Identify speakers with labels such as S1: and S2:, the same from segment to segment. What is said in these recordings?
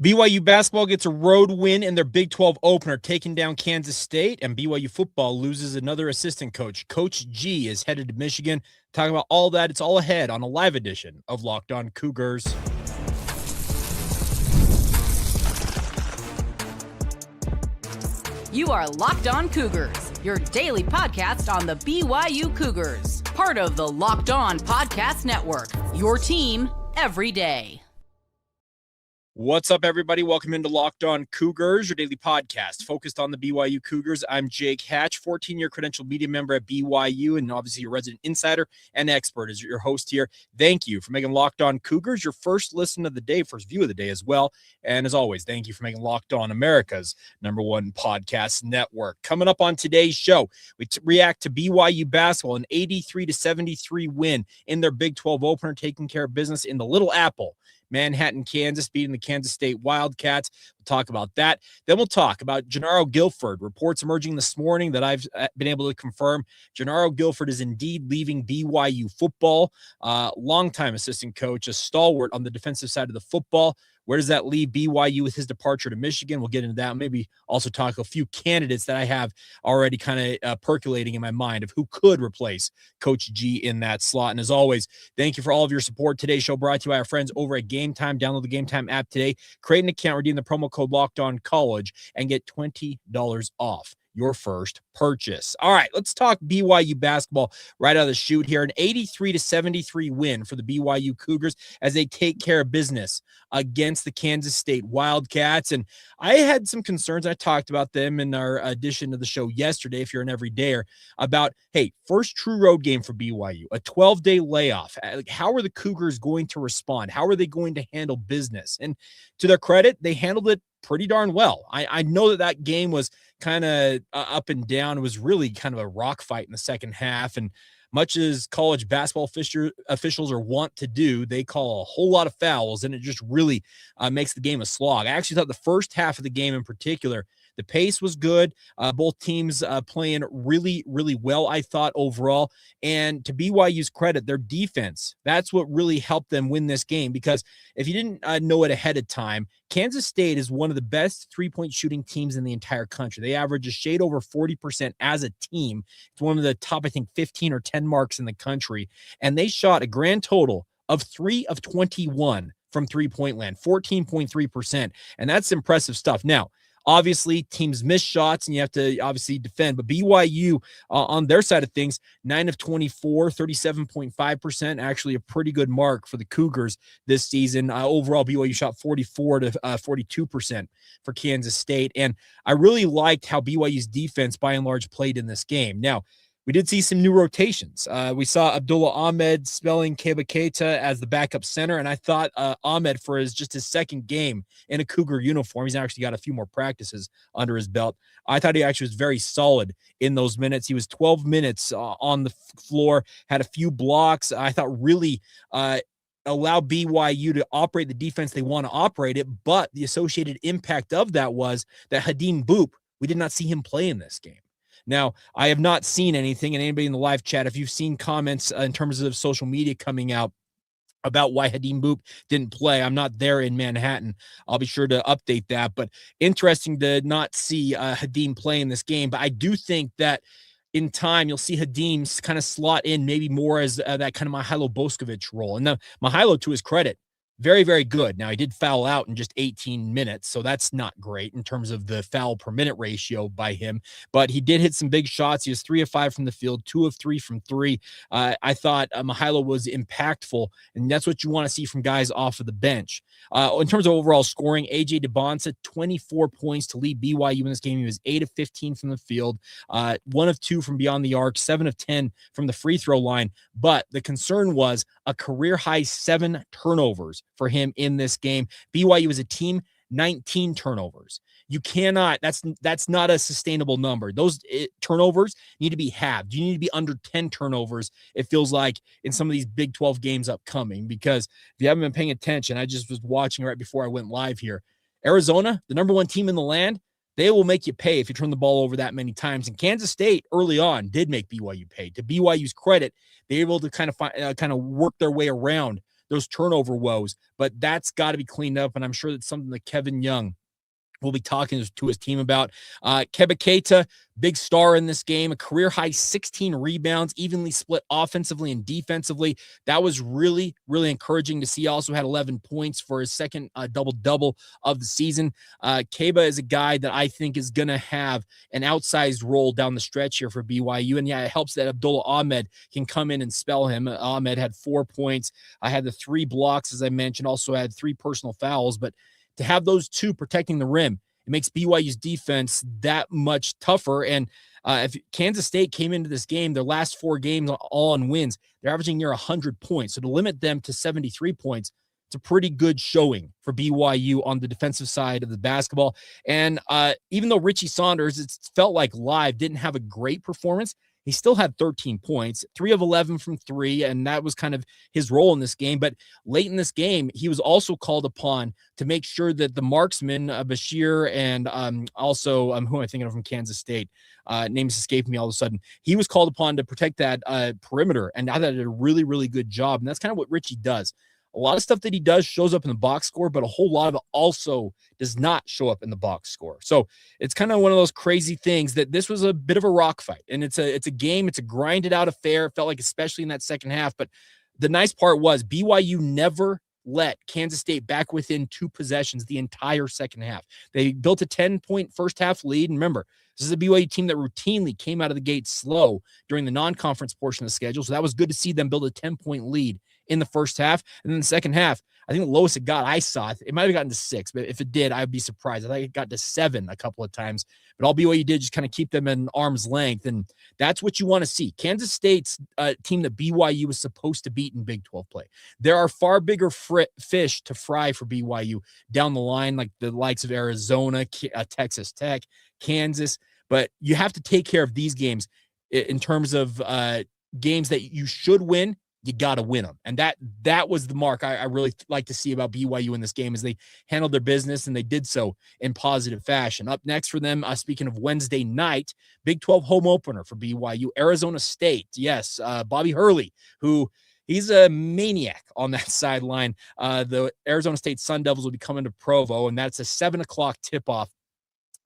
S1: BYU basketball gets a road win in their Big 12 opener, taking down Kansas State, and BYU football loses another assistant coach. Coach G is headed to Michigan. Talking about all that, it's all ahead on a live edition of Locked On Cougars.
S2: You are Locked On Cougars, your daily podcast on the BYU Cougars, part of the Locked On Podcast Network, your team every day.
S1: What's up, everybody? Welcome into Locked On Cougars, your daily podcast focused on the BYU Cougars. I'm Jake Hatch, 14-year credentialed media member at BYU, and obviously your resident insider and expert as your host here. Thank you for making Locked On Cougars your first listen of the day, first view of the day as well. And as always, thank you for making Locked On America's #1 podcast network. Coming up on today's show, we react to BYU basketball, an 83-73 win in their Big 12 opener, taking care of business in the Little Apple. Manhattan, Kansas, beating the Kansas State Wildcats. We'll talk about that. Then we'll talk about Jernaro Gilford. Reports emerging this morning that I've been able to confirm. Jernaro Gilford is indeed leaving BYU football. Longtime assistant coach, a stalwart on the defensive side of the football. Where does that leave BYU with his departure to Michigan? We'll get into that. Maybe also talk a few candidates that I have already kind of percolating in my mind of who could replace Coach G in that slot. And as always, thank you for all of your support. Today's show brought to you by our friends over at Game Time. Download the Game Time app today. Create an account, redeem the promo code Locked On College, and get $20 off your first purchase. All right, let's talk BYU basketball right out of the chute here. An 83-73 win for the BYU Cougars as they take care of business against the Kansas State Wildcats. And I had some concerns. I talked about them in our edition of the show yesterday, if you're an everydayer, about, hey, first true road game for BYU, a 12-day layoff. How are the Cougars going to respond? How are they going to handle business? And to their credit, they handled it pretty darn well. I know that game was kind of up and down. It was really kind of a rock fight in the second half. And much as college basketball officials are wont to do, they call a whole lot of fouls, and it just really makes the game a slog. I actually thought the first half of the game in particular, the pace was good. Both teams playing really, really well, I thought, overall. And to BYU's credit, their defense, that's what really helped them win this game. Because if you didn't know it ahead of time, Kansas State is one of the best three-point shooting teams in the entire country. They average a shade over 40% as a team. It's one of the top, I think, 15 or 10 marks in the country. And they shot a grand total of 3 of 21 from three-point land, 14.3%. And that's impressive stuff. Now, obviously, teams miss shots, and you have to obviously defend. But BYU, on their side of things, 9 of 24, 37.5%, actually a pretty good mark for the Cougars this season. Overall, BYU shot 44 to 42% for Kansas State. And I really liked how BYU's defense, by and large, played in this game. Now, we did see some new rotations. We saw Abdullah Ahmed spelling Keba Keita as the backup center, and I thought Ahmed, for his second game in a Cougar uniform, he's actually got a few more practices under his belt. I thought he actually was very solid in those minutes. He was 12 minutes on the floor, had a few blocks. I thought really allow BYU to operate the defense they want to operate it, but the associated impact of that was that Hadim Boop, we did not see him play in this game. Now, I have not seen anything, and anybody in the live chat, if you've seen comments in terms of social media coming out about why Hadim Boop didn't play, I'm not there in Manhattan. I'll be sure to update that. But interesting to not see Hadim play in this game. But I do think that in time, you'll see Hadim kind of slot in maybe more as that kind of Mihailo Boskovic role. And Mihailo, to his credit, very, very good. Now, he did foul out in just 18 minutes, so that's not great in terms of the foul per minute ratio by him. But he did hit some big shots. He was 3 of 5 from the field, 2 of 3 from 3. I thought Mihailo was impactful, and that's what you want to see from guys off of the bench. In terms of overall scoring, A.J. Dybantsa, 24 points to lead BYU in this game. He was 8 of 15 from the field, 1 of 2 from beyond the arc, 7 of 10 from the free throw line. But the concern was a career-high 7 turnovers for him in this game. BYU as a team, 19 turnovers. You cannot, that's not a sustainable number. Those turnovers need to be halved. You need to be under 10 turnovers, it feels like, in some of these Big 12 games upcoming, because if you haven't been paying attention, I just was watching right before I went live here. Arizona, the number 1 team in the land, they will make you pay if you turn the ball over that many times. And Kansas State early on did make BYU pay. To BYU's credit, they were able to kind of work their way around those turnover woes, but that's got to be cleaned up. And I'm sure that's something that Kevin Young we'll be talking to his team about. Keba Keita, big star in this game, a career-high 16 rebounds, evenly split offensively and defensively. That was really, really encouraging to see. He also had 11 points for his second double-double of the season. Keba is a guy that I think is going to have an outsized role down the stretch here for BYU. And yeah, it helps that Abdullah Ahmed can come in and spell him. Ahmed had 4 points. I had the 3 blocks, as I mentioned, also had 3 personal fouls, but to have those 2 protecting the rim, it makes BYU's defense that much tougher. And if Kansas State came into this game, their last 4 games all on wins, they're averaging near 100 points. So to limit them to 73 points, it's a pretty good showing for BYU on the defensive side of the basketball. And even though Richie Saunders, it felt like live, didn't have a great performance, he still had 13 points, 3 of 11 from 3, and that was kind of his role in this game. But late in this game, he was also called upon to make sure that the marksman, Bashir, and also who am I thinking of from Kansas State? Names escaped me all of a sudden. He was called upon to protect that perimeter, and I thought he did a really, really good job. And that's kind of what Richie does. A lot of stuff that he does shows up in the box score, but a whole lot of it also does not show up in the box score. So it's kind of one of those crazy things that this was a bit of a rock fight, and it's a game. It's a grinded out affair. It felt like, especially in that second half. But the nice part was BYU never let Kansas State back within 2 possessions the entire second half. They built a 10-point first half lead. And remember, this is a BYU team that routinely came out of the gate slow during the non-conference portion of the schedule. So that was good to see them build a 10-point lead in the first half. And then the second half, I think the lowest it got, I saw it might have gotten to 6, but if it did, I'd be surprised. I think it got to 7 a couple of times, but all BYU did just kind of keep them in arm's length. And that's what you want to see. Kansas State's team that BYU was supposed to beat in Big 12 play. There are far bigger fish to fry for BYU down the line, like the likes of Arizona, Texas Tech, Kansas, but you have to take care of these games in terms of games that you should win. You got to win them. And that was the mark I really like to see about BYU in this game, is they handled their business, and they did so in positive fashion. Up next for them, speaking of Wednesday night, Big 12 home opener for BYU, Arizona State. Yes, Bobby Hurley, who he's a maniac on that sideline. The Arizona State Sun Devils will be coming to Provo, and that's a 7 o'clock tip-off.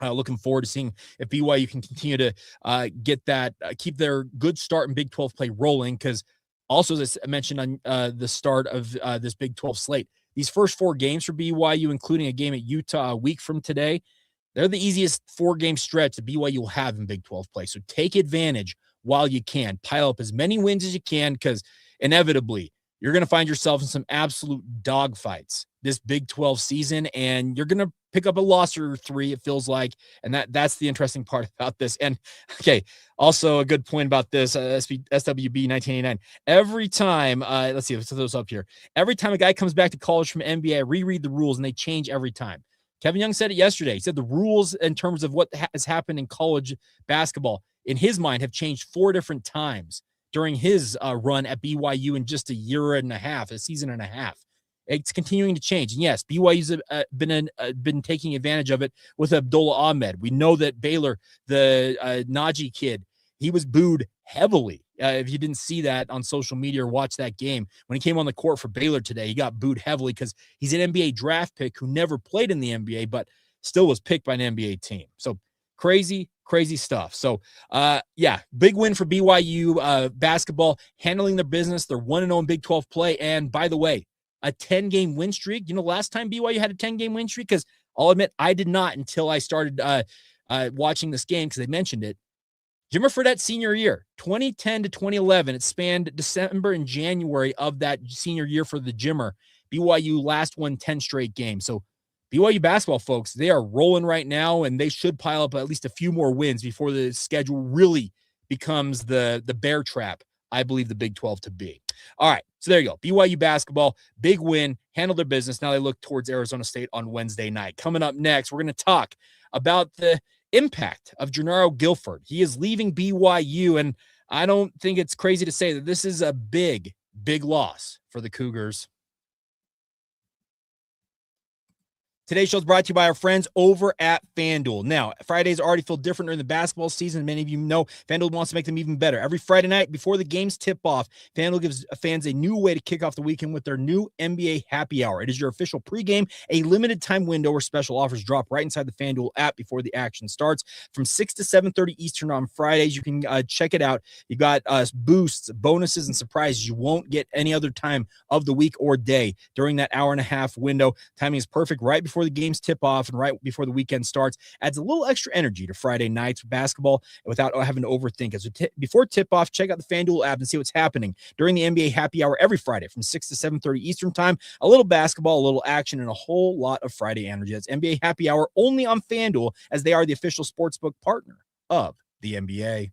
S1: Looking forward to seeing if BYU can continue to get that, keep their good start in Big 12 play rolling, because also, as I mentioned on the start of this Big 12 slate, these first 4 games for BYU, including a game at Utah a week from today, they're the easiest 4-game stretch that BYU will have in Big 12 play. So take advantage while you can. Pile up as many wins as you can, because inevitably you're going to find yourself in some absolute dogfights this Big 12 season, and you're going to pick up a loss or 3, it feels like, and that's the interesting part about this. And okay, also a good point about this, SWB 1989. Every time, let's see, let's throw those up here. Every time a guy comes back to college from NBA, I reread the rules, and they change every time. Kevin Young said it yesterday. He said the rules in terms of what has happened in college basketball, in his mind, have changed 4 different times during his run at BYU in just a season and a half. It's continuing to change. And yes, BYU's been taking advantage of it with Abdullah Ahmed. We know that Baylor, the Najee kid, he was booed heavily. If you didn't see that on social media or watch that game, when he came on the court for Baylor today, he got booed heavily because he's an NBA draft pick who never played in the NBA, but still was picked by an NBA team. So crazy stuff. So, yeah, big win for BYU basketball, handling their business. They're 1-0 in Big 12 play. And by the way, a 10-game win streak. You know, last time BYU had a 10-game win streak, because I'll admit I did not until I started watching this game, because they mentioned it. Jimmer Fredette's senior year, 2010 to 2011, it spanned December and January of that senior year for the Jimmer. BYU last won 10 straight games. So BYU basketball, folks, they are rolling right now, and they should pile up at least a few more wins before the schedule really becomes the bear trap I believe the Big 12 to be. All right, so there you go. BYU basketball, big win, handled their business. Now they look towards Arizona State on Wednesday night. Coming up next, we're going to talk about the impact of Jernaro Gilford. He is leaving BYU, and I don't think it's crazy to say that this is a big loss for the Cougars. Today's show is brought to you by our friends over at FanDuel. Now, Fridays already feel different during the basketball season. Many of you know FanDuel wants to make them even better. Every Friday night before the games tip off, FanDuel gives fans a new way to kick off the weekend with their new NBA Happy Hour. It is your official pregame, a limited time window where special offers drop right inside the FanDuel app before the action starts. From 6 to 7:30 Eastern on Fridays, you can check it out. You got boosts, bonuses, and surprises you won't get any other time of the week or day during that hour and a half window. Timing is perfect right before the games tip off and right before the weekend starts. Adds a little extra energy to Friday nights basketball without having to overthink it. Before tip off, check out the FanDuel app and see what's happening during the NBA Happy Hour every Friday from 6 to 7:30 Eastern time. A little basketball, a little action, and a whole lot of Friday energy. That's NBA Happy Hour only on FanDuel, as they are the official sportsbook partner of the NBA.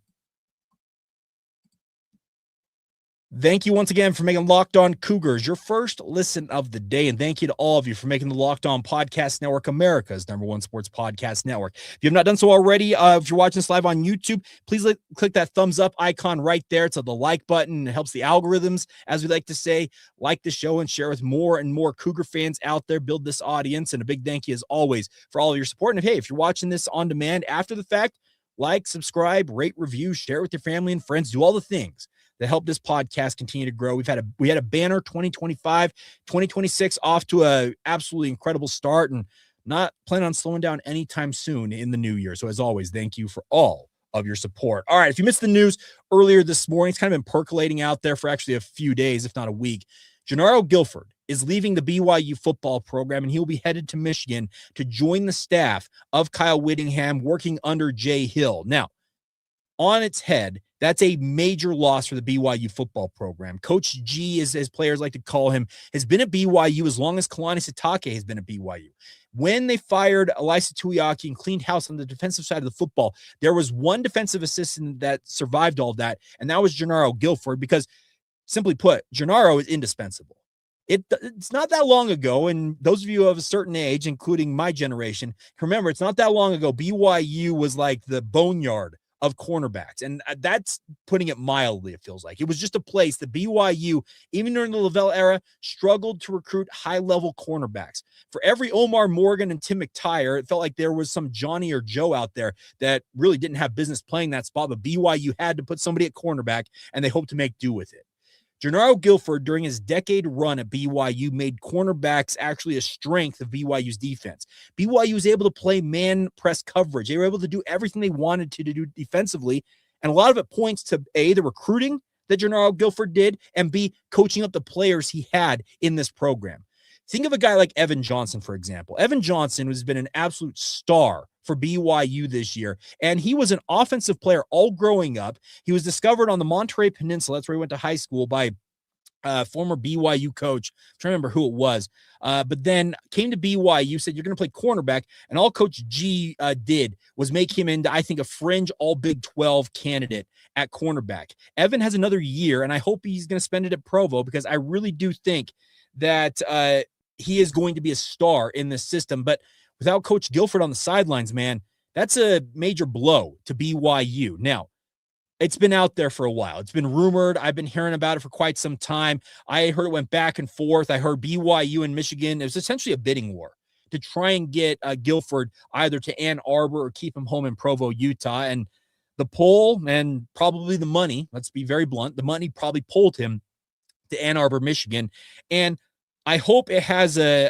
S1: Thank you once again for making Locked On Cougars your first listen of the day. And thank you to all of you for making the Locked On Podcast Network America's #1 sports podcast network. If you have not done so already, if you're watching this live on YouTube, please click that thumbs up icon right there. It's the like button. It helps the algorithms, as we like to say. Like the show and share with more and more Cougar fans out there. Build this audience. And a big thank you, as always, for all of your support. And hey, if you're watching this on demand after the fact, like, subscribe, rate, review, share it with your family and friends. Do all the things that help this podcast continue to grow. We had a banner 2025, 2026 off to a absolutely incredible start, and not planning on slowing down anytime soon in the new year. So as always, thank you for all of your support. All right, if you missed the news earlier this morning, it's kind of been percolating out there for actually a few days, if not a week. Jernaro Gilford is leaving the BYU football program, and he'll be headed to Michigan to join the staff of Kyle Whittingham, working under Jay Hill. Now, on its head, that's a major loss for the BYU football program. Coach G, as players like to call him, has been at BYU as long as Kalani Sitake has been at BYU. When they fired Elisa Tuiaki and cleaned house on the defensive side of the football, there was one defensive assistant that survived all that, and that was Jernaro Gilford, because, simply put, Jernaro is indispensable. It's not that long ago, and those of you of a certain age, including my generation, can remember it's not that long ago, BYU was like the boneyard of cornerbacks. And that's putting it mildly, it feels like. It was just a place that BYU, even during the Lavelle era, struggled to recruit high-level cornerbacks. For every Omar Morgan and Tim McTire, it felt like there was some Johnny or Joe out there that really didn't have business playing that spot, but BYU had to put somebody at cornerback, and they hoped to make do with it. Jernaro Gilford, during his decade run at BYU, made cornerbacks actually a strength of BYU's defense. BYU was able to play man press coverage. They were able to do everything they wanted to do defensively, and a lot of it points to A, the recruiting that Jernaro Gilford did, and B, coaching up the players he had in this program. Think of a guy like Evan Johnson, for example. Evan Johnson has been an absolute star for BYU this year, and he was an offensive player all growing up. He was discovered on the Monterey Peninsula, that's where he went to high school, by former BYU coach. I'm trying to remember who it was, but then came to BYU, said, you're going to play cornerback, and all Coach G did was make him into, I think, a fringe all Big 12 candidate at cornerback. Evan has another year, and I hope he's going to spend it at Provo, because I really do think that he is going to be a star in this system. But without Coach Gilford on the sidelines, man, that's a major blow to BYU. Now, it's been out there for a while. It's been rumored. I've been hearing about it for quite some time. I heard it went back and forth. I heard BYU and Michigan. It was essentially a bidding war to try and get Gilford either to Ann Arbor or keep him home in Provo, Utah. And the pull, and probably the money, let's be very blunt, the money probably pulled him to Ann Arbor, Michigan. And I hope it has an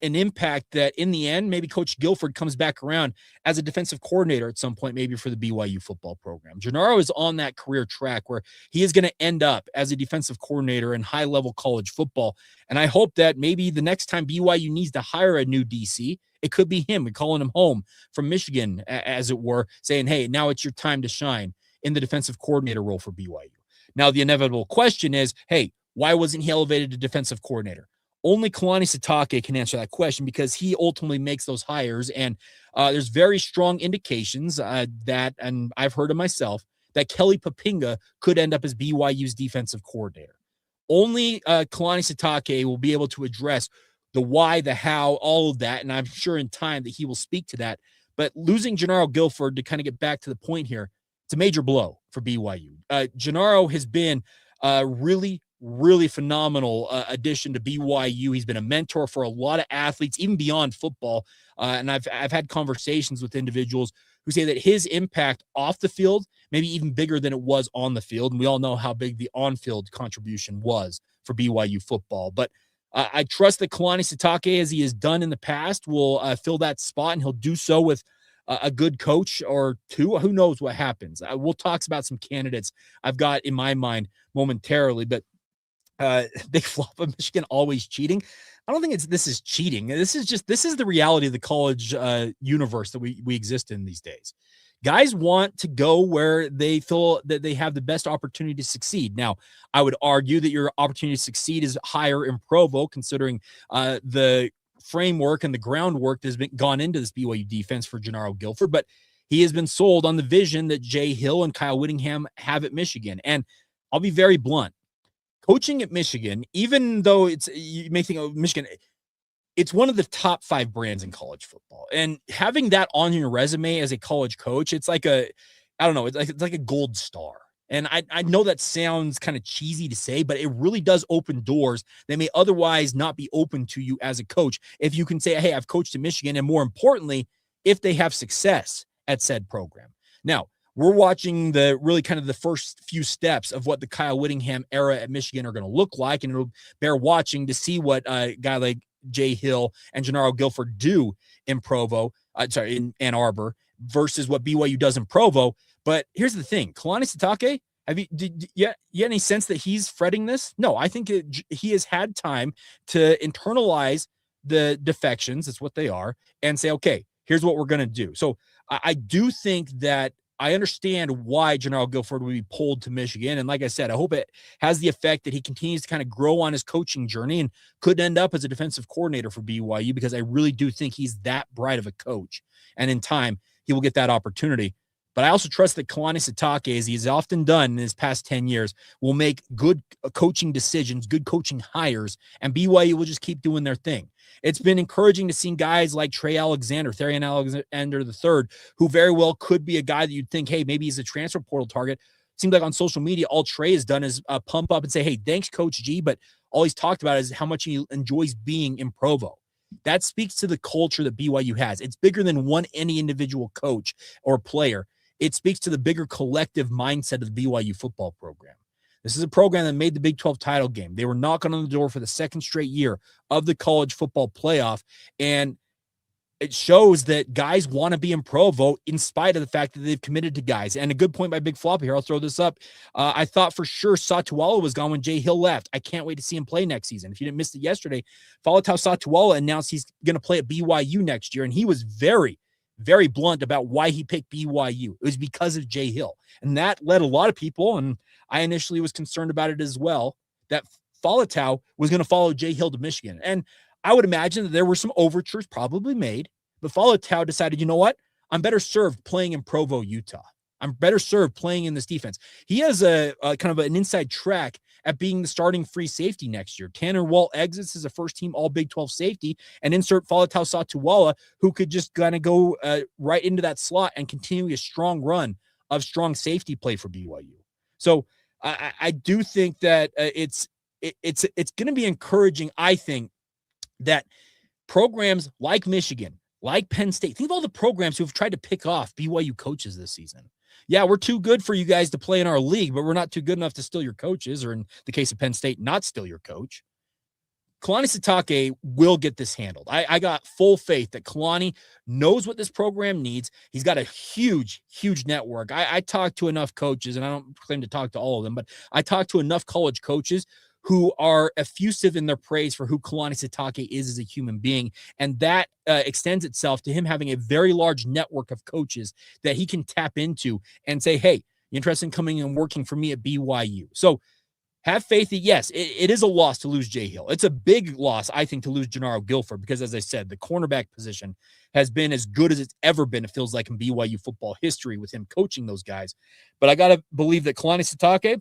S1: impact that in the end, maybe Coach Gilford comes back around as a defensive coordinator at some point, maybe for the BYU football program. Jernaro is on that career track where he is going to end up as a defensive coordinator in high-level college football. And I hope that maybe the next time BYU needs to hire a new DC, it could be him, and calling him home from Michigan, as it were, saying, hey, now it's your time to shine in the defensive coordinator role for BYU. Now, the inevitable question is, hey, why wasn't he elevated to defensive coordinator? Only Kalani Sitake can answer that question, because he ultimately makes those hires. And there's very strong indications that, and I've heard it myself, that Kelly Papinga could end up as BYU's defensive coordinator. Only Kalani Sitake will be able to address the why, the how, all of that. And I'm sure in time that he will speak to that. But losing Jernaro Gilford, to kind of get back to the point here, it's a major blow for BYU. Jernaro has been really, really phenomenal addition to BYU. He's been a mentor for a lot of athletes, even beyond football. And I've had conversations with individuals who say that his impact off the field maybe even bigger than it was on the field. And we all know how big the on-field contribution was for BYU football. But I trust that Kalani Sitake, as he has done in the past, will fill that spot, and he'll do so with a good coach or two. Who knows what happens? We'll talk about some candidates I've got in my mind momentarily, but big flop of Michigan always cheating. I don't think this is cheating. This is the reality of the college universe that we exist in these days. Guys want to go where they feel that they have the best opportunity to succeed. Now, I would argue that your opportunity to succeed is higher in Provo, considering the framework and the groundwork that's been gone into this BYU defense for Jernaro Gilford, but he has been sold on the vision that Jay Hill and Kyle Whittingham have at Michigan. And I'll be very blunt. Coaching at Michigan, even though you may think of Michigan, it's one of the top 5 brands in college football. And having that on your resume as a college coach, it's like it's like a gold star. And I know that sounds kind of cheesy to say, but it really does open doors that may otherwise not be open to you as a coach. If you can say, hey, I've coached at Michigan, and more importantly, if they have success at said program. Now, we're watching the first few steps of what the Kyle Whittingham era at Michigan are going to look like, and it'll bear watching to see what a guy like Jay Hill and Jernaro Gilford do in in Ann Arbor versus what BYU does in Provo. But here's the thing, Kalani Sitake, did you any sense that he's fretting this? No, I think he has had time to internalize the defections, that's what they are, and say, okay, here's what we're going to do. So I do think that I understand why Jernaro Gilford would be pulled to Michigan. And like I said, I hope it has the effect that he continues to kind of grow on his coaching journey and could end up as a defensive coordinator for BYU, because I really do think he's that bright of a coach. And in time, he will get that opportunity. But I also trust that Kalani Sitake, as he's often done in his past 10 years, will make good coaching decisions, good coaching hires, and BYU will just keep doing their thing. It's been encouraging to see guys like Therian Alexander III, who very well could be a guy that you'd think, hey, maybe he's a transfer portal target. Seems like on social media, all Trey has done is pump up and say, hey, thanks, Coach G, but all he's talked about is how much he enjoys being in Provo. That speaks to the culture that BYU has. It's bigger than any individual coach or player. It speaks to the bigger collective mindset of the BYU football program. This is a program that made the Big 12 title game. They were knocking on the door for the second straight year of the college football playoff. And it shows that guys want to be in Provo in spite of the fact that they've committed to guys. And a good point by Big Flop here. I'll throw this up. I thought for sure Satuala was gone when Jay Hill left. I can't wait to see him play next season. If you didn't miss it yesterday, Faletau Satuala announced he's going to play at BYU next year. And he was very, very blunt about why he picked BYU. It was because of Jay Hill. And that led a lot of people, and I initially was concerned about it as well, that Faletau was going to follow Jay Hill to Michigan. And I would imagine that there were some overtures probably made, but Faletau decided, you know what? I'm better served playing in Provo, Utah. I'm better served playing in this defense. He has a kind of an inside track at being the starting free safety next year. Tanner Wall exits as a first-team All-Big 12 safety and insert Faletau Satuala, who could just kind of go right into that slot and continue a strong run of strong safety play for BYU. So I do think that it's going to be encouraging, I think, that programs like Michigan, like Penn State, think of all the programs who have tried to pick off BYU coaches this season. Yeah, we're too good for you guys to play in our league, but we're not too good enough to steal your coaches, or in the case of Penn State, not steal your coach. Kalani Sitake will get this handled. I got full faith that Kalani knows what this program needs. He's got a huge, huge network. I talked to enough coaches, and I don't claim to talk to all of them, but I talked to enough college coaches who are effusive in their praise for who Kalani Sitake is as a human being. And that extends itself to him having a very large network of coaches that he can tap into and say, hey, you interested in coming and working for me at BYU? So have faith that, yes, it is a loss to lose Jay Hill. It's a big loss, I think, to lose Jernaro Gilford, because, as I said, the cornerback position has been as good as it's ever been, it feels like, in BYU football history with him coaching those guys. But I got to believe that Kalani Sitake,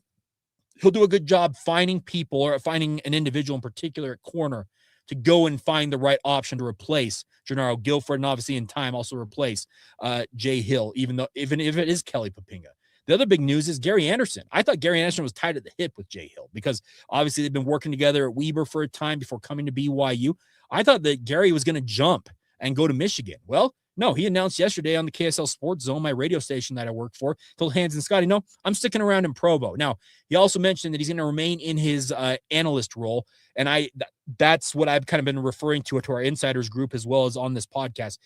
S1: he'll do a good job finding people, or finding an individual in particular at corner, to go and find the right option to replace Jernaro Gilford, and obviously in time also replace Jay Hill, even if it is Kelly Papinga. The other big news is Gary Anderson. I thought Gary Anderson was tied at the hip with Jay Hill because obviously they've been working together at Weber for a time before coming to BYU. I thought that Gary was going to jump and go to Michigan. Well, no, he announced yesterday on the KSL Sports Zone, my radio station that I work for, told Hans and Scotty, no, I'm sticking around in Provo. Now, he also mentioned that he's going to remain in his analyst role. And that's what I've kind of been referring to our insiders group as well as on this podcast.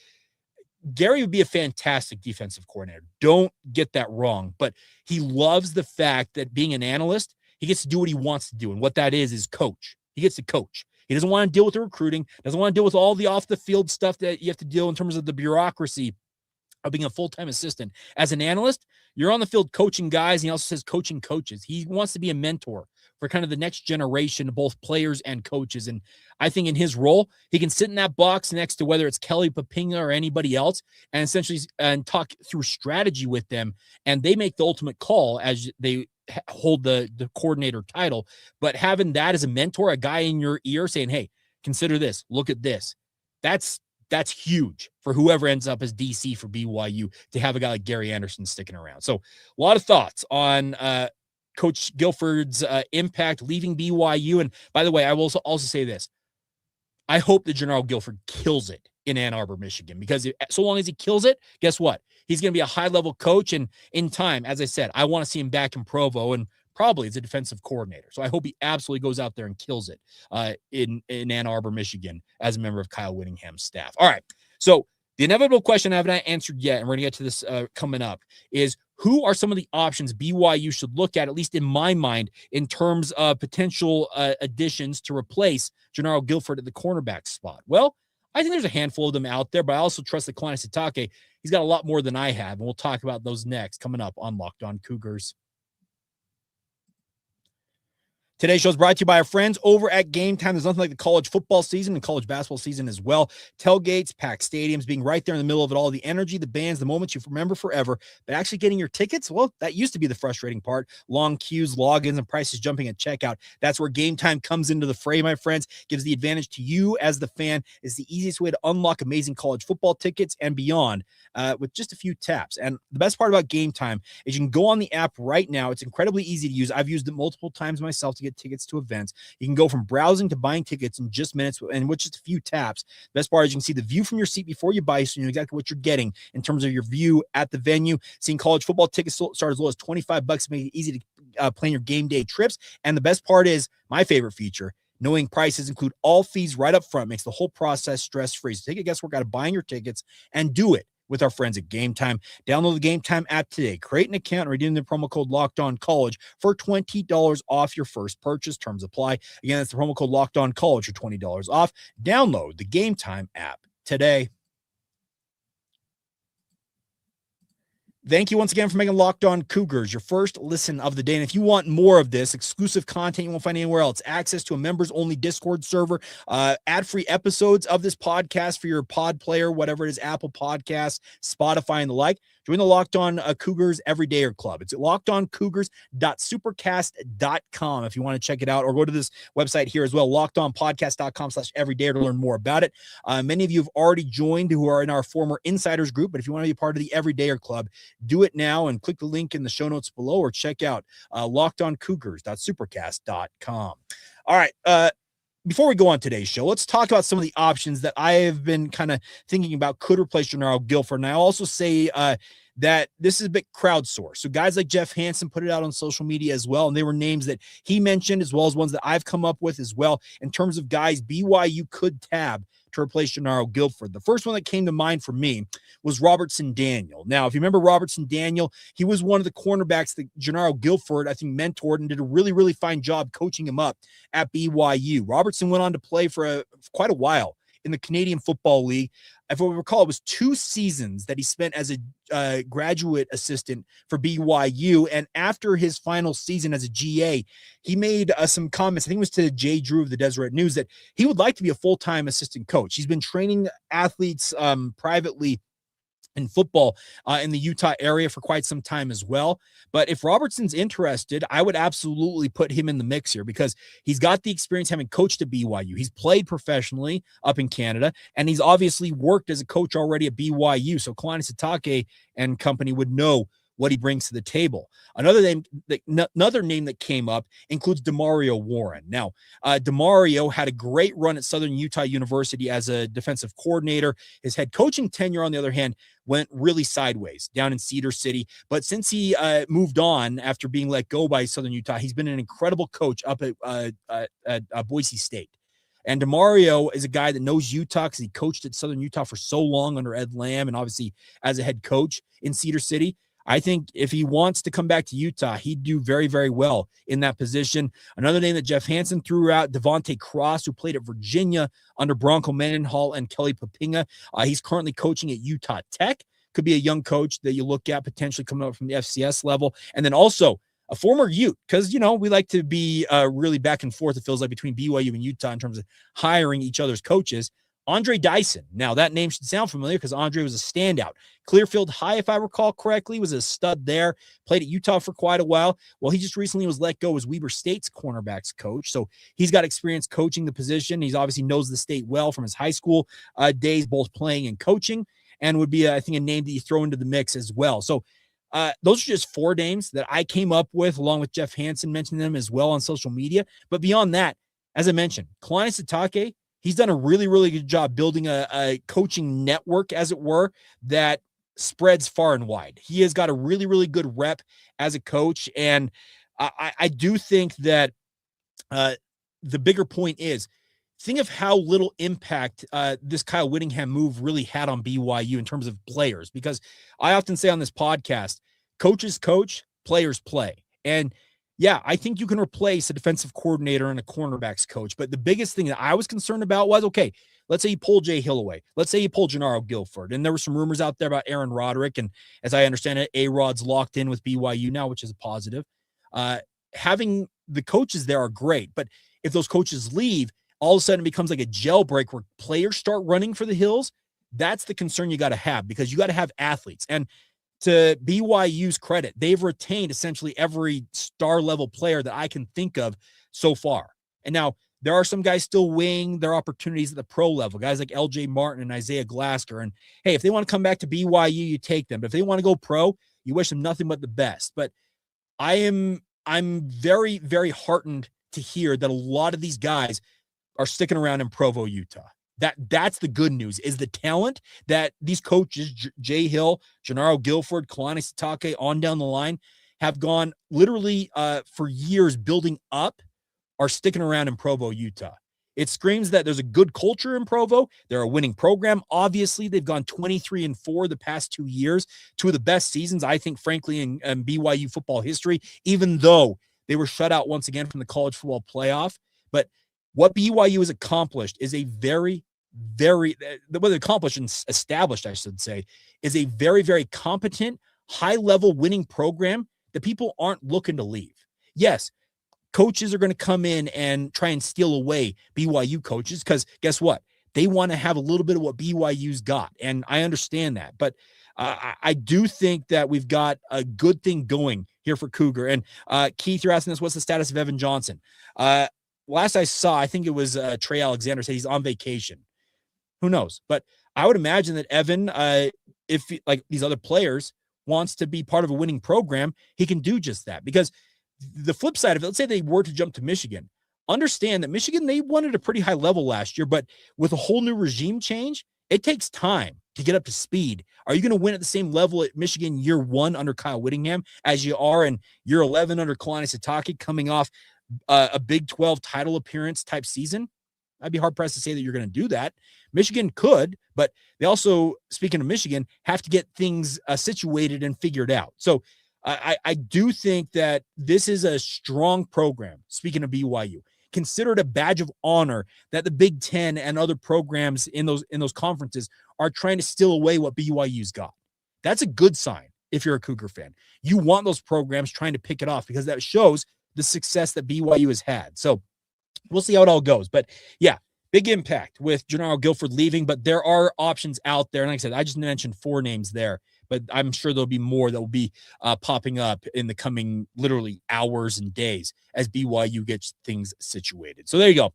S1: Gary would be a fantastic defensive coordinator. Don't get that wrong. But he loves the fact that being an analyst, he gets to do what he wants to do. And what that is coach. He gets to coach. He doesn't want to deal with the recruiting, doesn't want to deal with all the off-the-field stuff that you have to deal in terms of the bureaucracy of being a full-time assistant. As an analyst, you're on the field coaching guys, and he also says coaching coaches. He wants to be a mentor for kind of the next generation of both players and coaches. And I think in his role, he can sit in that box next to whether it's Kelly Papinga or anybody else and essentially talk through strategy with them. And they make the ultimate call as they hold the coordinator title. But having that as a mentor, a guy in your ear saying, hey, consider this, look at this. That's huge for whoever ends up as DC for BYU to have a guy like Gary Anderson sticking around. So a lot of thoughts on Coach Gilford's impact leaving BYU. And by the way, I will also say this. I hope that Jernaro Gilford kills it in Ann Arbor, Michigan, because so long as he kills it, guess what? He's going to be a high-level coach. And in time, as I said, I want to see him back in Provo and probably as a defensive coordinator. So I hope he absolutely goes out there and kills it in Ann Arbor, Michigan, as a member of Kyle Whittingham's staff. All right. So the inevitable question I haven't answered yet, and we're going to get to this coming up, is who are some of the options BYU should look at least in my mind, in terms of potential additions to replace Jernaro Gilford at the cornerback spot? Well, I think there's a handful of them out there, but I also trust that Kalani Sitake, he's got a lot more than I have, and we'll talk about those next coming up on Locked On Cougars. Today's show is brought to you by our friends over at Game Time. There's nothing like the college football season and college basketball season as well. Tailgates, packed stadiums, being right there in the middle of it all, the energy, the bands, the moments you remember forever. But actually getting your tickets, well, that used to be the frustrating part. Long queues, logins, and prices jumping at checkout. That's where Game Time comes into the fray, my friends. Gives the advantage to you as the fan. It's the easiest way to unlock amazing college football tickets and beyond with just a few taps. And the best part about Game Time is you can go on the app right now. It's incredibly easy to use. I've used it multiple times myself to get tickets to events. You can go from browsing to buying tickets in just minutes and with just a few taps. Best part is you can see the view from your seat before you buy, so you know exactly what you're getting in terms of your view at the venue. Seeing college football tickets start as low as $25 to make it easy to plan your game day trips. And the best part is my favorite feature, knowing prices include all fees right up front makes the whole process stress-free. So take a guesswork out of buying your tickets and do it with our friends at Game Time. Download the Game Time app today. Create an account and redeem the promo code LOCKEDONCollege for $20 off your first purchase. Terms apply. Again, that's the promo code LOCKEDONCollege for $20 off. Download the Game Time app today. Thank you once again for making Locked On Cougars your first listen of the day. And if you want more of this exclusive content you won't find anywhere else, access to a members-only Discord server, ad-free episodes of this podcast for your pod player, whatever it is, Apple Podcasts, Spotify, and the like, join the Locked On Cougars Everydayer Club. It's at lockedoncougars.supercast.com if you want to check it out, or go to this website here as well, lockedonpodcast.com/everydayer to learn more about it. Many of you have already joined who are in our former insiders group, but if you want to be a part of the Everydayer Club, do it now and click the link in the show notes below, or check out lockedoncougars.supercast.com. All right. Before we go on today's show, let's talk about some of the options that I have been kind of thinking about could replace Jernaro Gilford. And I also say that this is a bit crowdsourced. So guys like Jeff Hansen put it out on social media as well, and they were names that he mentioned as well as ones that I've come up with as well in terms of guys BYU could tab to replace Jernaro Gilford. The first one that came to mind for me was Robertson Daniel. Now, if you remember Robertson Daniel, he was one of the cornerbacks that Jernaro Gilford, I think, mentored and did a really, really fine job coaching him up at BYU. Robertson went on to play for quite a while in the Canadian Football League. If I recall, it was 2 seasons that he spent as a graduate assistant for BYU. And after his final season as a GA, he made some comments, I think it was to Jay Drew of the Deseret News, that he would like to be a full-time assistant coach. He's been training athletes privately in football in the Utah area for quite some time as well. But if Robertson's interested, I would absolutely put him in the mix here, because he's got the experience having coached at BYU. He's played professionally up in Canada, and he's obviously worked as a coach already at BYU. So Kalani Sitake and company would know what he brings to the table. Another name that came up includes Demario Warren. Now, Demario had a great run at Southern Utah University as a defensive coordinator. His head coaching tenure, on the other hand, went really sideways down in Cedar City. But since he moved on after being let go by Southern Utah, he's been an incredible coach up at Boise State. And Demario is a guy that knows Utah because he coached at Southern Utah for so long under Ed Lamb and obviously as a head coach in Cedar City. I think if he wants to come back to Utah, he'd do very, very well in that position. Another name that Jeff Hansen threw out, Devontae Cross, who played at Virginia under Bronco Mendenhall and Kelly Papinga. He's currently coaching at Utah Tech. Could be a young coach that you look at potentially coming up from the FCS level. And then also a former Ute, because, we like to be really back and forth, it feels like, between BYU and Utah in terms of hiring each other's coaches. Andre Dyson. Now, that name should sound familiar because Andre was a standout. Clearfield High, if I recall correctly, was a stud there. Played at Utah for quite a while. Well, he just recently was let go as Weber State's cornerbacks coach. So he's got experience coaching the position. He's obviously knows the state well from his high school days, both playing and coaching, and would be, I think, a name that you throw into the mix as well. So those are just 4 names that I came up with, along with Jeff Hansen mentioning them as well on social media. But beyond that, as I mentioned, Kalani Sitake, he's done a really, really good job building a coaching network, as it were, that spreads far and wide. He has got a really, really good rep as a coach. And I do think that the bigger point is, think of how little impact this Kyle Whittingham move really had on BYU in terms of players, because I often say on this podcast, coaches coach, players play. And yeah, I think you can replace a defensive coordinator and a cornerbacks coach. But the biggest thing that I was concerned about was, okay, let's say you pull Jay Hill away. Let's say you pull Jernaro Gilford. And there were some rumors out there about Aaron Roderick. And as I understand it, A-Rod's locked in with BYU now, which is a positive. Having the coaches there are great. But if those coaches leave, all of a sudden it becomes like a jailbreak where players start running for the hills. That's the concern you got to have, because you got to have athletes. And to BYU's credit, they've retained essentially every star level player that I can think of so far. And now there are some guys still weighing their opportunities at the pro level, guys like LJ Martin and Isaiah Glasker. And hey, if they want to come back to BYU, you take them. But if they want to go pro, you wish them nothing but the best. But I'm very, very heartened to hear that a lot of these guys are sticking around in Provo, Utah. That's the good news, is the talent that these coaches, Jay Hill, Jernaro Gilford, Kalani Sitake, on down the line, have gone literally for years building up, are sticking around in Provo, Utah. It screams that there's a good culture in Provo. They're a winning program. Obviously, they've gone 23-4 the past 2 years, 2 of the best seasons, I think, frankly, in BYU football history, even though they were shut out once again from the college football playoff. But what BYU has accomplished is a very, what accomplished and established, I should say, is a very, very competent, high-level winning program that people aren't looking to leave. Yes, coaches are going to come in and try and steal away BYU coaches because guess what? They want to have a little bit of what BYU's got, and I understand that. But I do think that we've got a good thing going here for Cougar. And Keith, you're asking us, what's the status of Evan Johnson? Last I saw, I think it was Trey Alexander said he's on vacation. Who knows? But I would imagine that Evan, if like these other players, wants to be part of a winning program, he can do just that. Because the flip side of it, let's say they were to jump to Michigan. Understand that Michigan, they won at a pretty high level last year, but with a whole new regime change, it takes time to get up to speed. Are you going to win at the same level at Michigan year 1 under Kyle Whittingham as you are in year 11 under Kalani Sitake, coming off a Big 12 title appearance type season? I'd be hard pressed to say that you're going to do that. Michigan could, but they also, speaking of Michigan, have to get things situated and figured out. So I do think that this is a strong program. Speaking of BYU, consider it a badge of honor that the Big Ten and other programs in those conferences are trying to steal away what BYU's got. That's a good sign if you're a Cougar fan. You want those programs trying to pick it off because that shows the success that BYU has had. So we'll see how it all goes. But yeah, big impact with Jernaro Gilford leaving, but there are options out there. And like I said, I just mentioned 4 names there, but I'm sure there'll be more that will be popping up in the coming literally hours and days as BYU gets things situated. So there you go.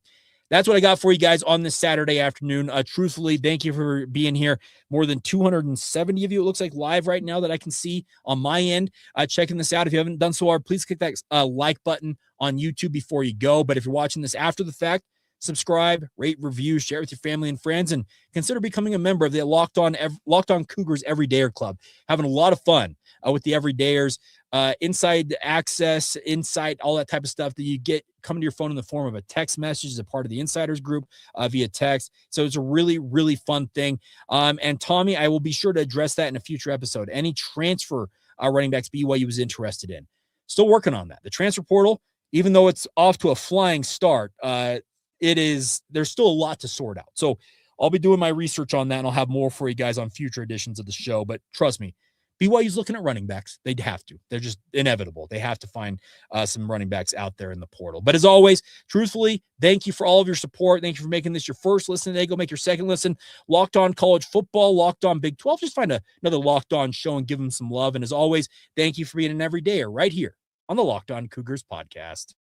S1: that's what I got for you guys on this Saturday afternoon. Truthfully, thank you for being here. More than 270 of you, it looks like, live right now that I can see on my end, checking this out. If you haven't done so already, please click that like button on YouTube before you go. But if you're watching this after the fact, subscribe, rate, review, share with your family and friends, and consider becoming a member of the Locked On Cougars Everydayer Club. Having a lot of fun with the Everydayers. Inside access, insight, all that type of stuff that you get coming to your phone in the form of a text message as a part of the Insiders group via text. So it's a really, really fun thing. And Tommy, I will be sure to address that in a future episode. Any transfer running backs BYU was interested in. Still working on that. The transfer portal, even though it's off to a flying start, there's still a lot to sort out. So I'll be doing my research on that, and I'll have more for you guys on future editions of the show. But trust me, BYU's looking at running backs. They'd have to. They're just inevitable. They have to find some running backs out there in the portal. But as always, truthfully, thank you for all of your support. Thank you for making this your first listen today. Go make your second listen. Locked On College Football, Locked On Big 12. Just find another Locked On show and give them some love. And as always, thank you for being an everydayer right here on the Locked On Cougars podcast.